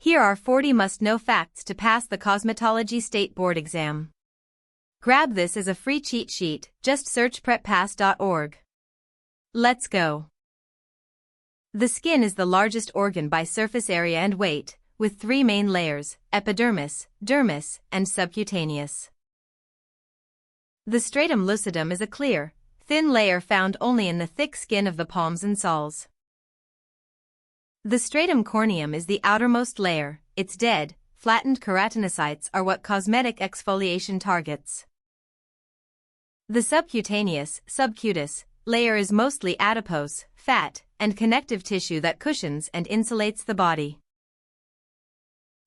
Here are 40 must-know facts to pass the Cosmetology State Board exam. Grab this as a free cheat sheet, just search PrepPass.org. Let's go. The skin is the largest organ by surface area and weight, with three main layers: epidermis, dermis, and subcutaneous. The stratum lucidum is a clear, thin layer found only in the thick skin of the palms and soles. The stratum corneum is the outermost layer. Its dead, flattened keratinocytes are what cosmetic exfoliation targets. The subcutaneous, subcutis, layer is mostly adipose, fat, and connective tissue that cushions and insulates the body.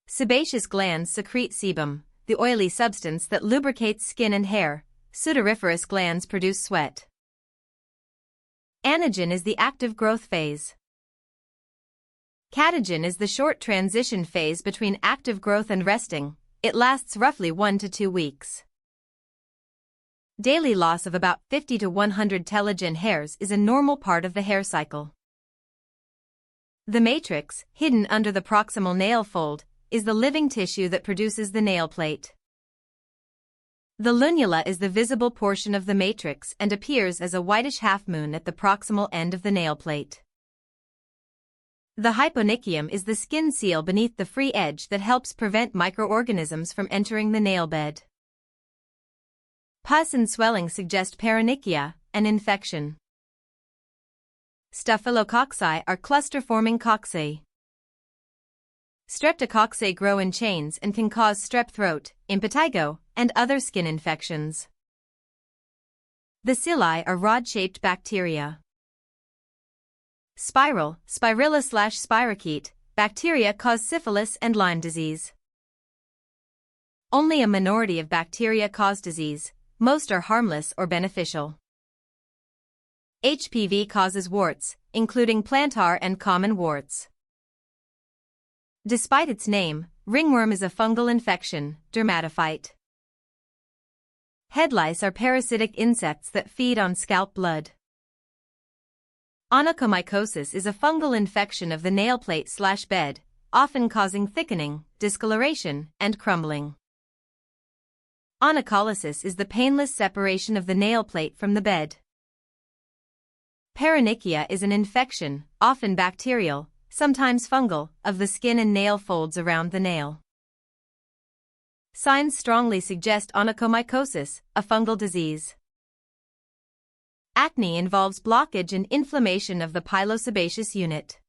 Sebaceous glands secrete sebum, the oily substance that lubricates skin and hair. Sudoriferous glands produce sweat. Anagen is the active growth phase. Catagen is the short transition phase between active growth and resting. It lasts roughly 1 to 2 weeks. Daily loss of about 50 to 100 telogen hairs is a normal part of the hair cycle. The matrix, hidden under the proximal nail fold, is the living tissue that produces the nail plate. The lunula is the visible portion of the matrix and appears as a whitish half-moon at the proximal end of the nail plate. The hyponychium is the skin seal beneath the free edge that helps prevent microorganisms from entering the nail bed. Pus and swelling suggest paronychia, an infection. Staphylococci are cluster-forming cocci. Streptococci grow in chains and can cause strep throat, impetigo, and other skin infections. The cilia are rod-shaped bacteria. Spirilla/spirochete bacteria cause syphilis and Lyme disease. Only a minority of bacteria cause disease. Most are harmless or beneficial. HPV causes warts, including plantar and common warts. Despite its name, ringworm is a fungal infection, dermatophyte. Head lice are parasitic insects that feed on scalp blood. Onychomycosis is a fungal infection of the nail plate/bed, often causing thickening, discoloration, and crumbling. Onycholysis is the painless separation of the nail plate from the bed. Paronychia is an infection, often bacterial, sometimes fungal, of the skin and nail folds around the nail. Signs strongly suggest onychomycosis, a fungal disease. Acne involves blockage and inflammation of the pilosebaceous unit.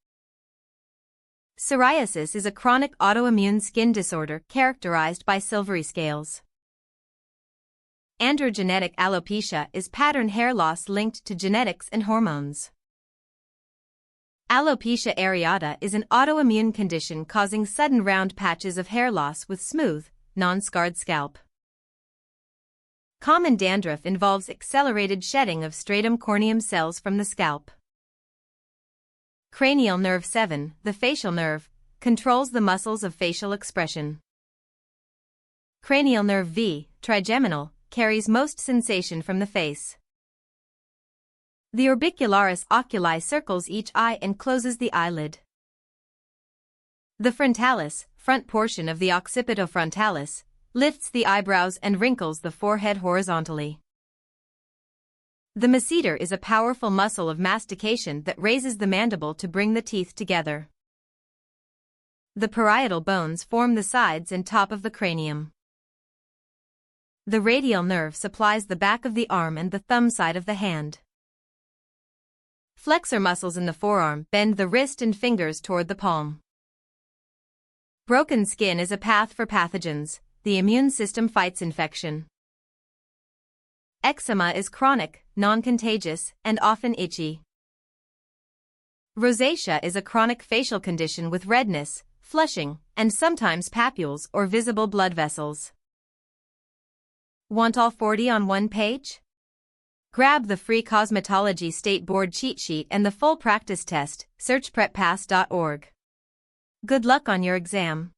Psoriasis is a chronic autoimmune skin disorder characterized by silvery scales. Androgenetic alopecia is pattern hair loss linked to genetics and hormones. Alopecia areata is an autoimmune condition causing sudden round patches of hair loss with smooth, non-scarred scalp. Common dandruff involves accelerated shedding of stratum corneum cells from the scalp. Cranial nerve 7, the facial nerve, controls the muscles of facial expression. Cranial nerve V, trigeminal, carries most sensation from the face. The orbicularis oculi circles each eye and closes the eyelid. The frontalis, front portion of the occipitofrontalis, lifts the eyebrows and wrinkles the forehead horizontally. The masseter is a powerful muscle of mastication that raises the mandible to bring the teeth together. The parietal bones form the sides and top of the cranium. The radial nerve supplies the back of the arm and the thumb side of the hand. Flexor muscles in the forearm bend the wrist and fingers toward the palm. Broken skin is a path for pathogens. The immune system fights infection. Eczema is chronic, non-contagious, and often itchy. Rosacea is a chronic facial condition with redness, flushing, and sometimes papules or visible blood vessels. Want all 40 on one page? Grab the free Cosmetology State Board cheat sheet and the full practice test. Search PrepPass.org. Good luck on your exam.